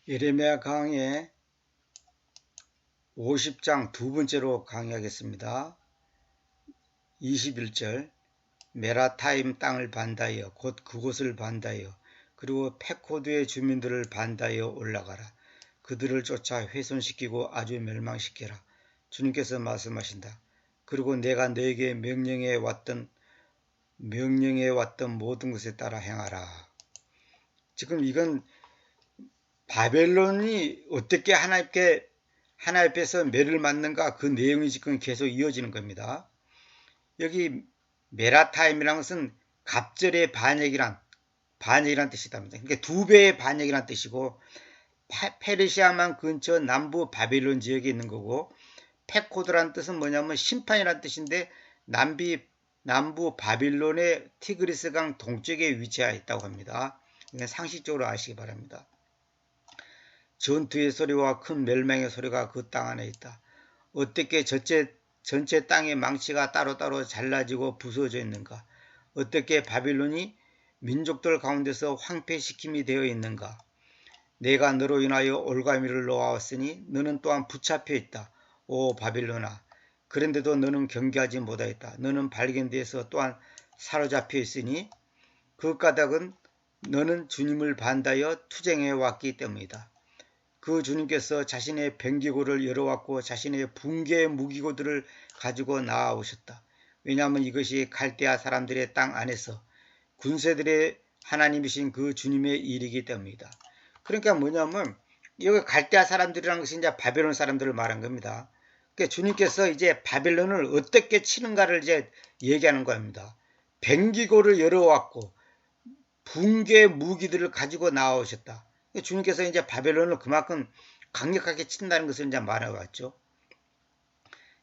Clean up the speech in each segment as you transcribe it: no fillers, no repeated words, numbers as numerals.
예레미야 강의 50장 두 번째로 강의하겠습니다. 21절 메라타임 땅을 반다하여 곧 그곳을 반다하여 그리고 페코드의 주민들을 반다하여 올라가라. 그들을 쫓아 훼손시키고 아주 멸망시켜라. 주님께서 말씀하신다. 그리고 내가 너에게 명령해 왔던 모든 것에 따라 행하라. 지금 이건 바벨론이 어떻게 하나님 앞에서 매를 맞는가, 그 내용이 지금 계속 이어지는 겁니다. 여기 메라타임이라는 것은 갑절의 반역이란 뜻이답니다. 그러니까 두 배의 반역이란 뜻이고, 페르시아만 근처 남부 바벨론 지역에 있는 거고, 페코드란 뜻은 뭐냐면 심판이란 뜻인데, 남부 바빌론의 티그리스강 동쪽에 위치하여 있다고 합니다. 상식적으로 아시기 바랍니다. 전투의 소리와 큰 멸망의 소리가 그 땅 안에 있다. 어떻게 전체 땅의 망치가 따로따로 잘라지고 부서져 있는가? 어떻게 바빌론이 민족들 가운데서 황폐시킴이 되어 있는가? 내가 너로 인하여 올가미를 놓아왔으니 너는 또한 붙잡혀 있다. 오 바빌론아, 그런데도 너는 경계하지 못하였다. 너는 발견되어서 또한 사로잡혀 있으니 그 까닭은 너는 주님을 반대하여 투쟁해 왔기 때문이다. 그 주님께서 자신의 병기고를 열어왔고 자신의 붕괴의 무기고들을 가지고 나아오셨다. 왜냐하면 이것이 갈대아 사람들의 땅 안에서 군세들의 하나님이신 그 주님의 일이기 때문이다. 그러니까 뭐냐면 여기 갈대아 사람들이라는 것이 이제 바벨론 사람들을 말한 겁니다. 그러니까 주님께서 이제 바벨론을 어떻게 치는가를 이제 얘기하는 겁니다. 병기고를 열어왔고 붕괴 무기들을 가지고 나오셨다. 주님께서 이제 바벨론을 그만큼 강력하게 친다는 것을 이제 말해왔죠.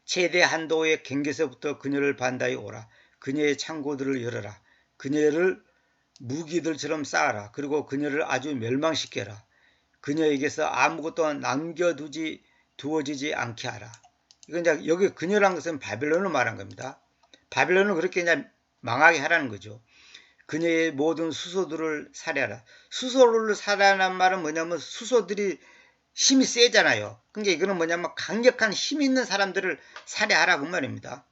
최대 한도의 경계서부터 그녀를 반다이 오라. 그녀의 창고들을 열어라. 그녀를 무기들처럼 쌓아라. 그리고 그녀를 아주 멸망시켜라. 그녀에게서 아무것도 두어지지 않게 하라. 이건 이제 여기 그녀란 것은 바벨론을 말한 겁니다. 바벨론을 그렇게 이제 망하게 하라는 거죠. 그녀의 모든 수소들을 살해하라. 수소를 살해하는 말은 뭐냐면 수소들이 힘이 세잖아요. 그러니까 이거는 뭐냐면 강력한 힘 있는 사람들을 살해하라 그 말입니다.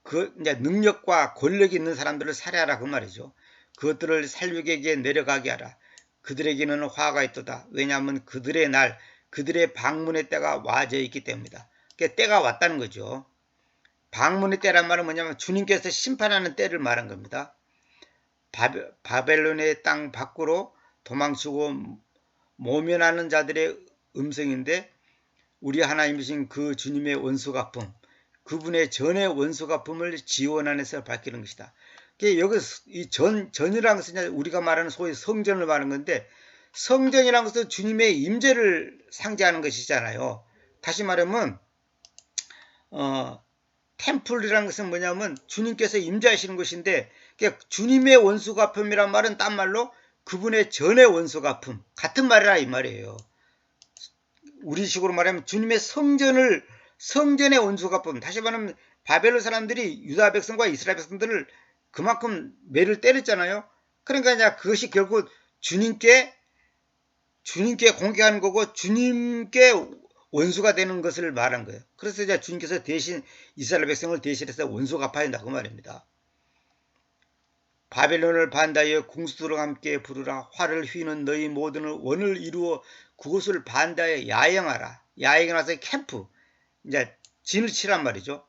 그 이제 능력과 권력이 있는 사람들을 살해하라 그 말이죠. 그것들을 살육에게 내려가게 하라. 그들에게는 화가 있도다. 왜냐하면 그들의 방문의 때가 와져 있기 때문이다. 그러니까 때가 왔다는 거죠. 방문의 때란 말은 뭐냐면 주님께서 심판하는 때를 말한 겁니다. 바벨론의 땅 밖으로 도망치고 모면하는 자들의 음성인데, 우리 하나님이신 그 주님의 원수갚음, 그분의 전의 원수갚음을 지원 안에서 밝히는 것이다. 여기 이 전이라는 것은 우리가 말하는 소위 성전을 말하는 건데, 성전이라는 것은 주님의 임재를 상징하는 것이잖아요. 다시 말하면 템플이라는 것은 뭐냐면 주님께서 임재하시는 것인데, 주님의 원수갚음이란 말은 딴 말로 그분의 전의 원수갚음, 같은 말이라 이 말이에요. 우리식으로 말하면 주님의 성전의 원수갚음. 다시 말하면 바벨론 사람들이 유다 백성과 이스라엘 백성들을 그만큼 매를 때렸잖아요. 그러니까 이제 그것이 결국 주님께 공격하는 거고 주님께 원수가 되는 것을 말한 거예요. 그래서 이제 주님께서 대신 이스라엘 백성을 대신해서 원수 갚아야 한다 그 말입니다. 바벨론을 반대하여 궁수들과 함께 부르라. 활을 휘는 너희 모든 원을 이루어 그곳을 반대하여 야영하라. 야영에 나서 캠프, 이제 진을 치란 말이죠.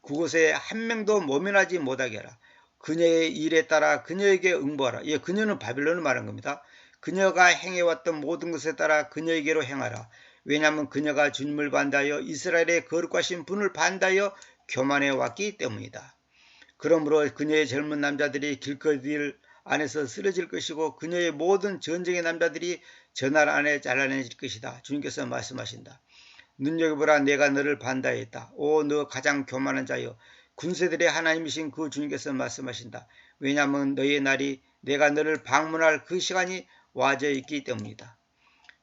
그곳에 한 명도 모면하지 못하게 하라. 그녀의 일에 따라 그녀에게 응보하라. 예, 그녀는 바벨론을 말한 겁니다. 그녀가 행해왔던 모든 것에 따라 그녀에게로 행하라. 왜냐하면 그녀가 주님을 반대하여 이스라엘의 거룩하신 분을 반대하여 교만해 왔기 때문이다. 그러므로 그녀의 젊은 남자들이 길거리를 안에서 쓰러질 것이고 그녀의 모든 전쟁의 남자들이 저날 안에 잘라내질 것이다. 주님께서 말씀하신다. 눈여겨보라, 내가 너를 반대하였다. 오, 너 가장 교만한 자여, 군세들의 하나님이신 그 주님께서 말씀하신다. 왜냐하면 너의 날이 내가 너를 방문할 그 시간이 와져 있기 때문이다.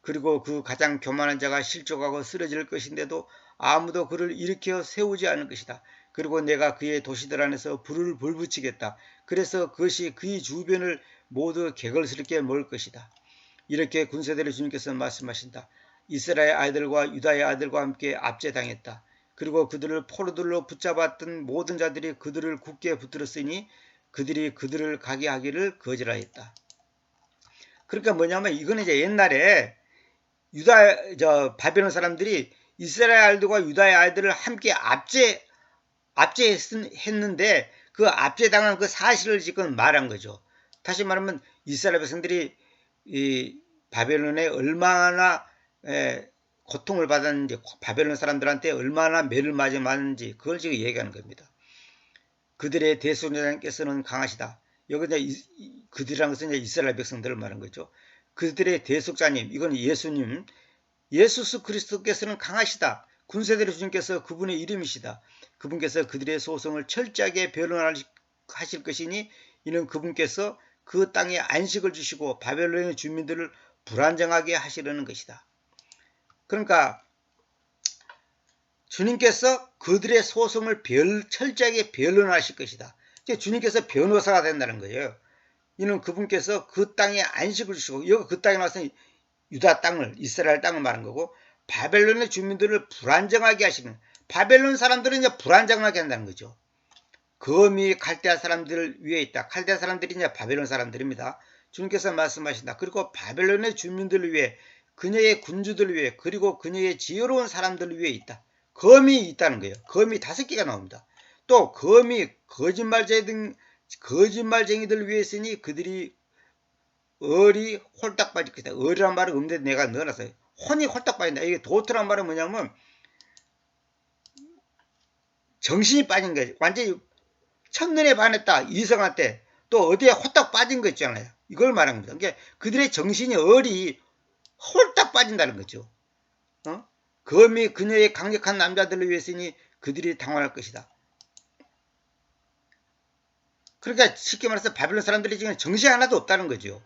그리고 그 가장 교만한 자가 실족하고 쓰러질 것인데도 아무도 그를 일으켜 세우지 않을 것이다. 그리고 내가 그의 도시들 안에서 불을 불붙이겠다. 그래서 그것이 그의 주변을 모두 개걸스럽게 먹을 것이다. 이렇게 군사들의 주님께서 말씀하신다. 이스라엘 아이들과 유다의 아이들과 함께 압제당했다. 그리고 그들을 포로들로 붙잡았던 모든 자들이 그들을 굳게 붙들었으니 그들이 그들을 가게 하기를 거절하였다. 그러니까 뭐냐면 이거는 이제 옛날에 바벨론 사람들이 이스라엘 아이들과 유다의 아이들을 함께 압제했는데 그 압제당한 그 사실을 지금 말한 거죠. 다시 말하면 이스라엘 백성들이 이 바벨론에 얼마나 고통을 받았는지, 바벨론 사람들한테 얼마나 매를 맞았는지 그걸 지금 얘기하는 겁니다. 그들의 대속자님께서는 강하시다. 여기 이제 그들이라는 것은 이제 이스라엘 백성들을 말한 거죠. 그들의 대속자님, 이건 예수님, 예수 그리스도께서는 강하시다. 군사들의 주님께서 그분의 이름이시다. 그분께서 그들의 소송을 철저하게 변론하실 것이니 이는 그분께서 그 땅에 안식을 주시고 바벨론의 주민들을 불안정하게 하시려는 것이다. 그러니까 주님께서 그들의 소송을 철저하게 변론하실 것이다. 주님께서 변호사가 된다는 거예요. 이는 그분께서 그 땅에 안식을 주시고, 여기 그 땅에 나와서 유다 땅을, 이스라엘 땅을 말한 거고, 바벨론의 주민들을 불안정하게 하시는, 바벨론 사람들은 이제 불안정하게 한다는 거죠. 검이 갈대아 사람들 위에 있다. 갈대아 사람들이 이제 바벨론 사람들입니다. 주님께서 말씀하신다. 그리고 바벨론의 주민들을 위해, 그녀의 군주들을 위해, 그리고 그녀의 지혜로운 사람들을 위해 있다. 검이 있다는 거예요. 검이 5개가 나옵니다. 또 검이 거짓말쟁이들을 위해 있으니 그들이 얼이 홀딱 빠질 것이다. 얼이란 말은 없는데 내가 넣어놨어요. 혼이 홀딱 빠진다. 이게 도트란 말은 뭐냐면 정신이 빠진 거지. 완전히 첫눈에 반했다. 이성한테 또 어디에 홀딱 빠진 거 있잖아요. 이걸 말한 겁니다. 그러니까 그들의 정신이 얼이 홀딱 빠진다는 거죠. 검이 그녀의 강력한 남자들을 위해서니 그들이 당황할 것이다. 그러니까 쉽게 말해서 바벨론 사람들이 지금 정신 하나도 없다는 거죠.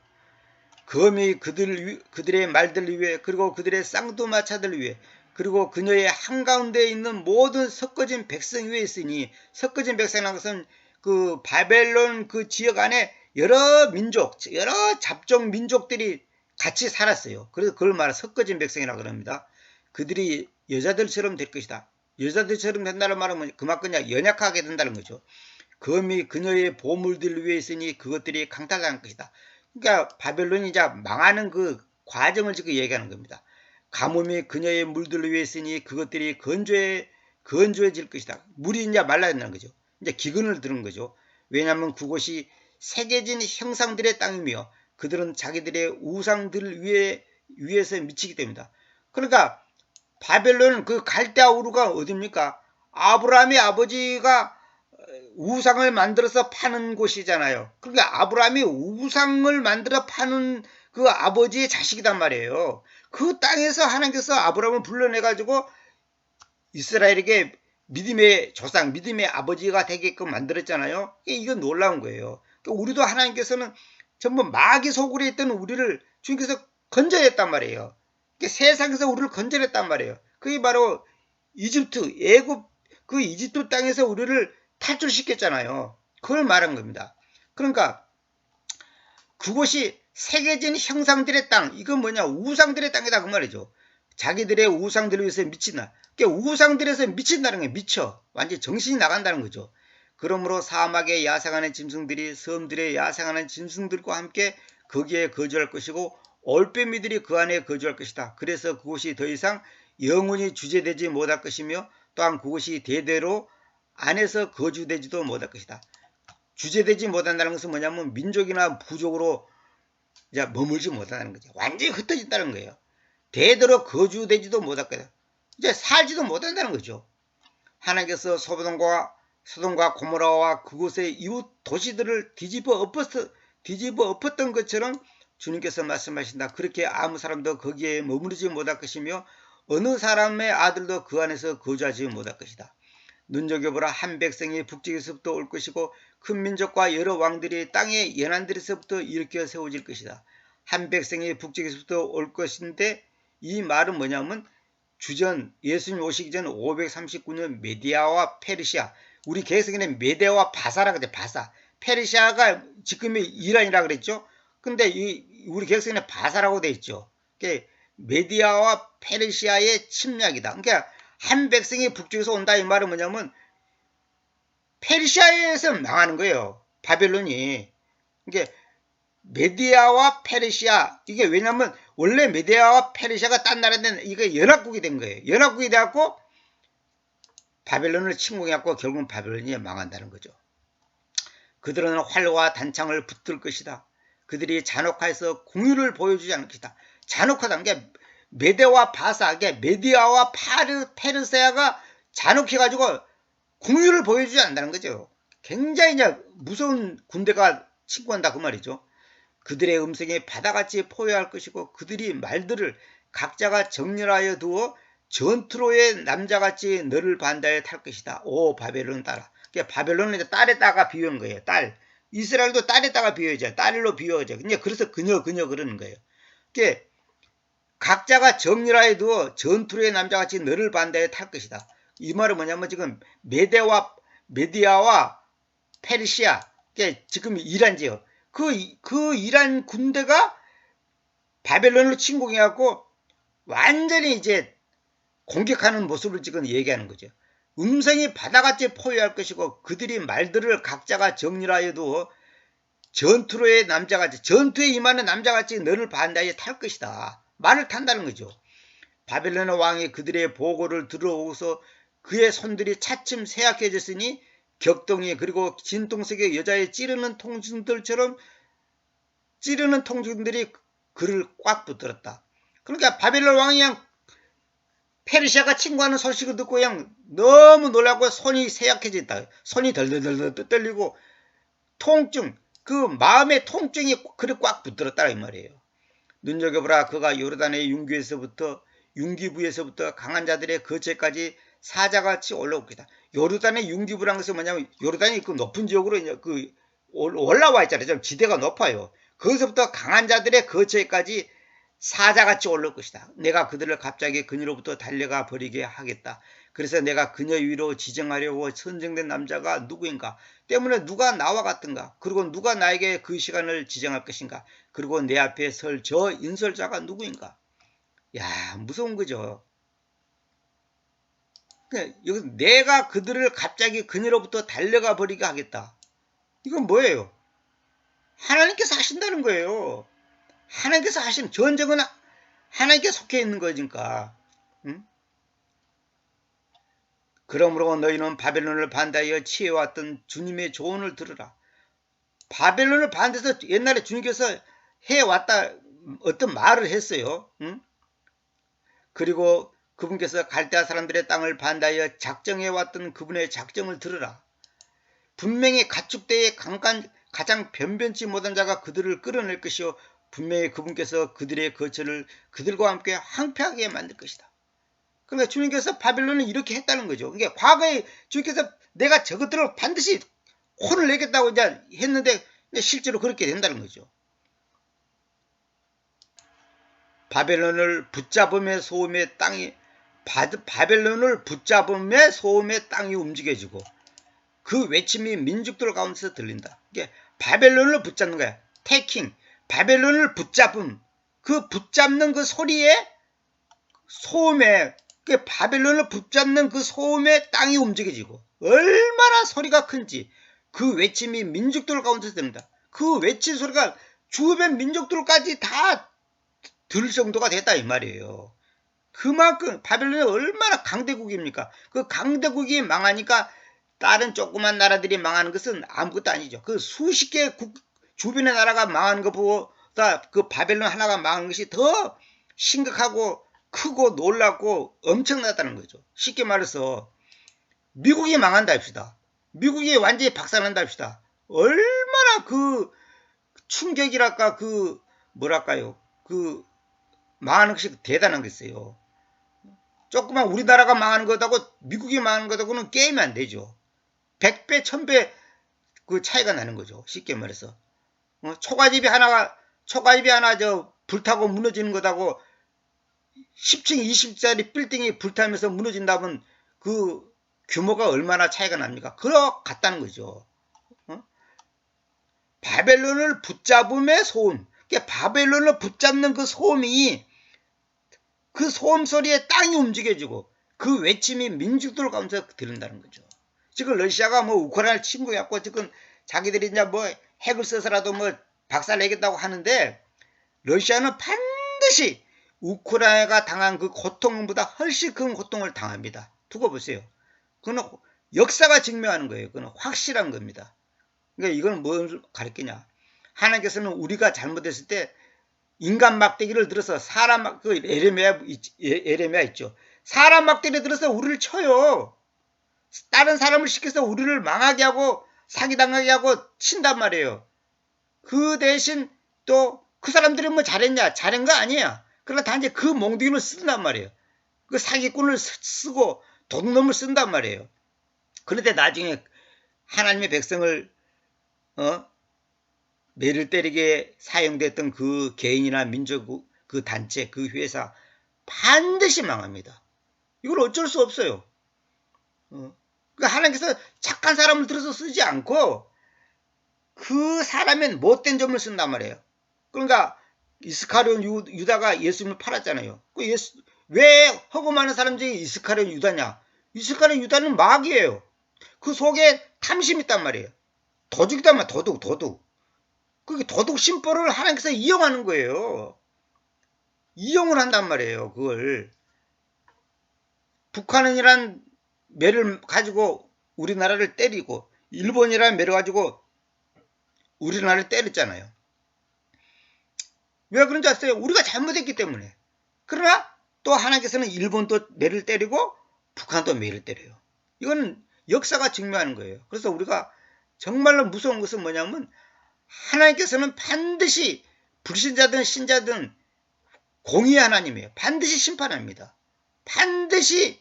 검이 그들의 말들을 위해, 그리고 그들의 쌍두마차들을 위해, 그리고 그녀의 한가운데에 있는 모든 섞어진 백성 위에 있으니, 섞어진 백성이라는 것은 그 바벨론 그 지역 안에 여러 민족, 여러 잡종 민족들이 같이 살았어요. 그래서 그걸 말해 섞어진 백성이라고 합니다. 그들이 여자들처럼 될 것이다. 여자들처럼 된다는 말은 그만큼 연약하게 된다는 거죠. 검이 그녀의 보물들을 위해 있으니 그것들이 강탈당할 것이다. 그러니까 바벨론이 이제 망하는 그 과정을 지금 얘기하는 겁니다. 가뭄이 그녀의 물들을 위해 있으니 그것들이 건조해질 것이다. 물이 이제 말라진다는 거죠. 이제 기근을 들은 거죠. 왜냐하면 그곳이 새겨진 형상들의 땅이며 그들은 자기들의 우상들을 위해서 미치기 때문이다. 그러니까 바벨론은 그 갈대아 우르가 어딥니까? 아브라함의 아버지가 우상을 만들어서 파는 곳이잖아요. 그러니까 아브라함이 우상을 만들어 파는 그 아버지의 자식이단 말이에요. 그 땅에서 하나님께서 아브라함을 불러내가지고 이스라엘에게 믿음의 조상, 믿음의 아버지가 되게끔 만들었잖아요. 이건 놀라운 거예요. 그러니까 우리도 하나님께서는 전부 마귀 소굴에 있던 우리를 주님께서 건져냈단 말이에요. 그러니까 세상에서 우리를 건져냈단 말이에요. 그게 바로 애굽 그 이집트 땅에서 우리를 탈출시켰잖아요. 그걸 말한 겁니다. 그러니까 그곳이 새겨진 형상들의 땅, 이건 뭐냐, 우상들의 땅이다 그 말이죠. 자기들의 우상들을 위해서 미친다. 그러니까 우상들에서 미친다는 게 미쳐. 완전히 정신이 나간다는 거죠. 그러므로 사막에 야생하는 짐승들이 섬들에 야생하는 짐승들과 함께 거기에 거주할 것이고 올빼미들이 그 안에 거주할 것이다. 그래서 그곳이 더 이상 영원히 주재되지 못할 것이며 또한 그곳이 대대로 안에서 거주되지도 못할 것이다. 주재되지 못한다는 것은 뭐냐면 민족이나 부족으로 이제 머물지 못한다는 거죠. 완전히 흩어진다는 거예요. 대대로 거주되지도 못할 거다. 이제 살지도 못한다는 거죠. 하나님께서 소돔과 고모라와 그곳의 이웃 도시들을 뒤집어 엎었던 것처럼 주님께서 말씀하신다. 그렇게 아무 사람도 거기에 머무르지 못할 것이며 어느 사람의 아들도 그 안에서 거주하지 못할 것이다. 눈여겨보라, 한 백성이 북쪽에서부터 올 것이고 큰 민족과 여러 왕들이 땅의 연안들에서부터 일으켜 세워질 것이다. 한 백성이 북쪽에서부터 올 것인데 이 말은 뭐냐면 예수님 오시기 전 539년 메디아와 페르시아, 우리 개성에는 메데와 바사라 그래. 바사. 페르시아가 지금의 이란이라 그랬죠. 근데 이 우리 객선에 바사라고 돼 있죠. 메디아와 페르시아의 침략이다. 그러니까 한 백성이 북쪽에서 온다 이 말은 뭐냐면 페르시아에서 망하는 거예요. 바벨론이. 그러니까 메디아와 페르시아, 이게 왜냐면 원래 메디아와 페르시아가 딴 나라인데 이게 연합국이 된 거예요. 연합국이 돼갖고 바벨론을 침공해갖고 결국은 바벨론이 망한다는 거죠. 그들은 활과 단창을 붙들 것이다. 그들이 잔혹해서 공유를 보여주지 않을 것이다. 잔혹하다는 게 메데와 바사, 메디아와 페르시아가 잔혹해가지고 공유를 보여주지 않는다는 거죠. 굉장히 이제 무서운 군대가 침공한다 그 말이죠. 그들의 음성이 바다같이 포효할 것이고 그들이 말들을 각자가 정렬하여 두어 전투로의 남자같이 너를 반대에 탈 것이다. 오 바벨론 딸아. 그러니까 바벨론은 이제 딸에다가 비유한 거예요. 딸. 이스라엘도 딸에다가 비유하죠. 딸로 비유하죠. 그래서 그녀 그러는 거예요. 그러니까 각자가 정렬하여 두어 전투로의 남자같이 너를 반대에 탈 것이다. 이 말은 뭐냐면 지금 메디아와 페르시아, 그러니까 지금 이란 지역, 그 이란 군대가 바벨론을 침공해갖고 완전히 이제 공격하는 모습을 지금 얘기하는 거죠. 음성이 바다같이 포효할 것이고 그들이 말들을 각자가 정렬하여도 전투로의 남자같이, 전투에 임하는 남자같이 너를 반대에 탈 것이다. 말을 탄다는 거죠. 바벨론의 왕이 그들의 보고를 들어오고서 그의 손들이 차츰 쇠약해졌으니 격동이 그리고 진동석의 여자의 찌르는 통증들처럼 찌르는 통증들이 그를 꽉 붙들었다. 그러니까 바벨론 왕이 그냥 페르시아가 침공하는 소식을 듣고 그냥 너무 놀라고 손이 쇠약해졌다. 손이 덜덜덜 떨리고 통증, 그 마음의 통증이 그를 꽉 붙들었다 이 말이에요. 눈여겨보라. 그가 요르단의 융기부에서부터 강한 자들의 거처까지 사자같이 올라올 것이다. 요르단의 융기부라는 것은 뭐냐면 요르단이 그 높은 지역으로 그 올라와 있잖아요. 좀 지대가 높아요. 거기서부터 강한 자들의 거처에까지 사자같이 올라올 것이다. 내가 그들을 갑자기 그녀로부터 달려가 버리게 하겠다. 그래서 내가 그녀 위로 지정하려고 선정된 남자가 누구인가? 때문에 누가 나와 같은가? 그리고 누가 나에게 그 시간을 지정할 것인가? 그리고 내 앞에 설 저 인솔자가 누구인가? 야, 무서운 거죠. 여기서 내가 그들을 갑자기 그녀로부터 달려가 버리게 하겠다. 이건 뭐예요? 하나님께서 하신다는 거예요. 하나님께서 하신 전쟁은 하나님께 속해 있는 거니까. 응? 그러므로 너희는 바벨론을 반대하여 취해왔던 주님의 조언을 들으라. 바벨론을 반대해서 옛날에 주님께서 해왔다 어떤 말을 했어요. 응? 그리고 그분께서 갈대아 사람들의 땅을 반대하여 작정해왔던 그분의 작정을 들으라. 분명히 가축대의 가장 변변치 못한 자가 그들을 끌어낼 것이요 분명히 그분께서 그들의 거처를 그들과 함께 황폐하게 만들 것이다. 그러니까 주님께서 바벨론을 이렇게 했다는 거죠. 그러니까 과거에 주님께서 내가 저것들을 반드시 혼을 내겠다고 이제 했는데 실제로 그렇게 된다는 거죠. 바벨론을 붙잡음의 소음의 땅이 움직여지고 그 외침이 민족들 가운데서 들린다. 이게 바벨론을 붙잡는 거야. 태킹. 바벨론을 붙잡음. 그 붙잡는 그 소리에 소음에 바벨론을 붙잡는 그 소음에 땅이 움직여지고 얼마나 소리가 큰지 그 외침이 민족들 가운데서 들린다. 그 외침 소리가 주변 민족들까지 다 들을 정도가 됐다 이 말이에요. 그만큼 바벨론이 얼마나 강대국입니까? 그 강대국이 망하니까 다른 조그만 나라들이 망하는 것은 아무것도 아니죠. 그 수십 개 주변의 나라가 망하는 것보다 그 바벨론 하나가 망한 것이 더 심각하고 크고 놀랍고 엄청나다는 거죠. 쉽게 말해서 미국이 망한다 합시다. 미국이 완전히 박살난다 합시다. 얼마나 그 충격이랄까 그 뭐랄까요. 그 망하는 것이 대단한 거였어요. 조그만 우리나라가 망하는 것하고 미국이 망하는 것하고는 게임이 안 되죠. 100배, 1000배 그 차이가 나는 거죠. 쉽게 말해서. 초가집이 하나 불타고 무너지는 것하고 10층, 20짜리 빌딩이 불타면서 무너진다면 그 규모가 얼마나 차이가 납니까? 그러 같다는 거죠. 바벨론을 붙잡음의 소음. 그러니까 바벨론을 붙잡는 그 소음이, 그 소음 소리에 땅이 움직여지고 그 외침이 민족들 가운데서 들린다는 거죠. 지금 러시아가 뭐 우크라이나를 침공해갖고 지금 자기들이 이제 뭐 핵을 써서라도 뭐 박살내겠다고 하는데, 러시아는 반드시 우크라이나가 당한 그 고통보다 훨씬 큰 고통을 당합니다. 두고 보세요. 그건 역사가 증명하는 거예요. 그건 확실한 겁니다. 그러니까 이건 뭘 가르치냐. 하나님께서는 우리가 잘못했을 때 인간 막대기를 들어서 사람, 그 에레미야 있죠. 사람 막대기를 들어서 우리를 쳐요. 다른 사람을 시켜서 우리를 망하게 하고 사기당하게 하고 친단 말이에요. 그 대신 또 그 사람들이 뭐 잘했냐? 잘한 거 아니야. 그러나 단지 그 몽둥이를 쓴단 말이에요. 그 사기꾼을 쓰고 도둑놈을 쓴단 말이에요. 그런데 나중에 하나님의 백성을 매를 때리게 사용됐던 그 개인이나 민족, 그 단체, 그 회사 반드시 망합니다. 이걸 어쩔 수 없어요. 그러니까 하나님께서 착한 사람을 들어서 쓰지 않고 그 사람의 못된 점을 쓴단 말이에요. 그러니까 이스카리온 유다가 예수님을 팔았잖아요. 왜 허구 많은 사람 중에 이스카리온 유다냐? 이스카리온 유다는 마귀예요. 그 속에 탐심이 있단 말이에요. 도둑이단 말이에요. 도둑. 그게 도둑 심보를 하나님께서 이용하는 거예요. 이용을 한단 말이에요. 그걸. 북한이란 매를 가지고 우리나라를 때리고, 일본이란 매를 가지고 우리나라를 때렸잖아요. 왜 그런지 아세요? 우리가 잘못했기 때문에. 그러나 또 하나님께서는 일본도 매를 때리고 북한도 매를 때려요. 이건 역사가 증명하는 거예요. 그래서 우리가 정말로 무서운 것은 뭐냐면, 하나님께서는 반드시 불신자든 신자든 공의의 하나님이에요. 반드시 심판합니다. 반드시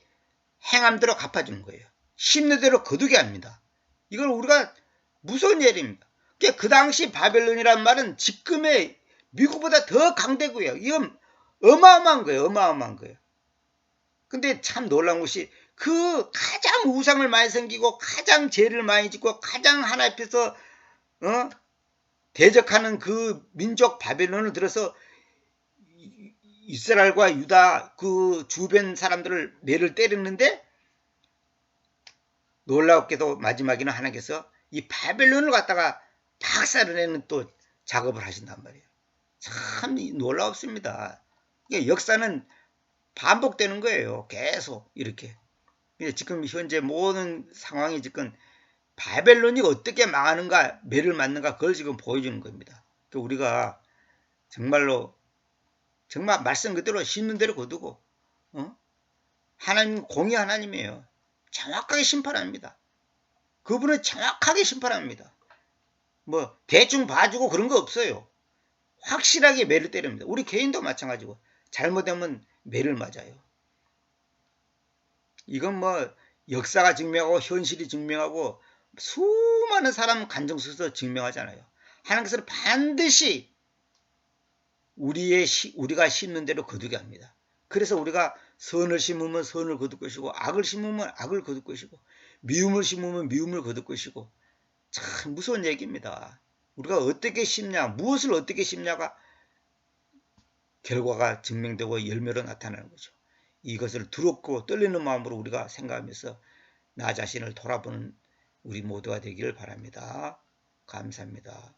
행함대로 갚아주는 거예요. 심는 대로 거두게 합니다. 이걸 우리가 무서운 일입니다. 그 당시 바벨론이란 말은 지금의 미국보다 더 강대국이에요. 이건 어마어마한 거예요. 어마어마한 거예요. 근데 참 놀라운 것이, 그 가장 우상을 많이 섬기고 가장 죄를 많이 짓고 가장 하나님 앞에서 대적하는 그 민족 바벨론을 들어서 이스라엘과 유다 그 주변 사람들을 매를 때렸는데, 놀랍게도 마지막에는 하나님께서 이 바벨론을 갖다가 박살을 내는 또 작업을 하신단 말이에요. 참 놀랍습니다. 역사는 반복되는 거예요. 계속 이렇게. 지금 현재 모든 상황이 지금 바벨론이 어떻게 망하는가, 매를 맞는가, 그걸 지금 보여주는 겁니다. 우리가 정말로 정말 말씀 그대로 심는 대로 거두고, 하나님 공의 하나님이에요. 정확하게 심판합니다. 그분은 정확하게 심판합니다. 뭐 대충 봐주고 그런 거 없어요. 확실하게 매를 때립니다. 우리 개인도 마찬가지고 잘못하면 매를 맞아요. 이건 뭐 역사가 증명하고 현실이 증명하고 수많은 사람 간증서에서 증명하잖아요. 하나님께서는 반드시 우리가 심는 대로 거두게 합니다. 그래서 우리가 선을 심으면 선을 거둘 것이고, 악을 심으면 악을 거둘 것이고, 미움을 심으면 미움을 거둘 것이고, 참 무서운 얘기입니다. 우리가 어떻게 심냐, 무엇을 어떻게 심냐가 결과가 증명되고 열매로 나타나는 거죠. 이것을 두렵고 떨리는 마음으로 우리가 생각하면서 나 자신을 돌아보는 우리 모두가 되기를 바랍니다. 감사합니다.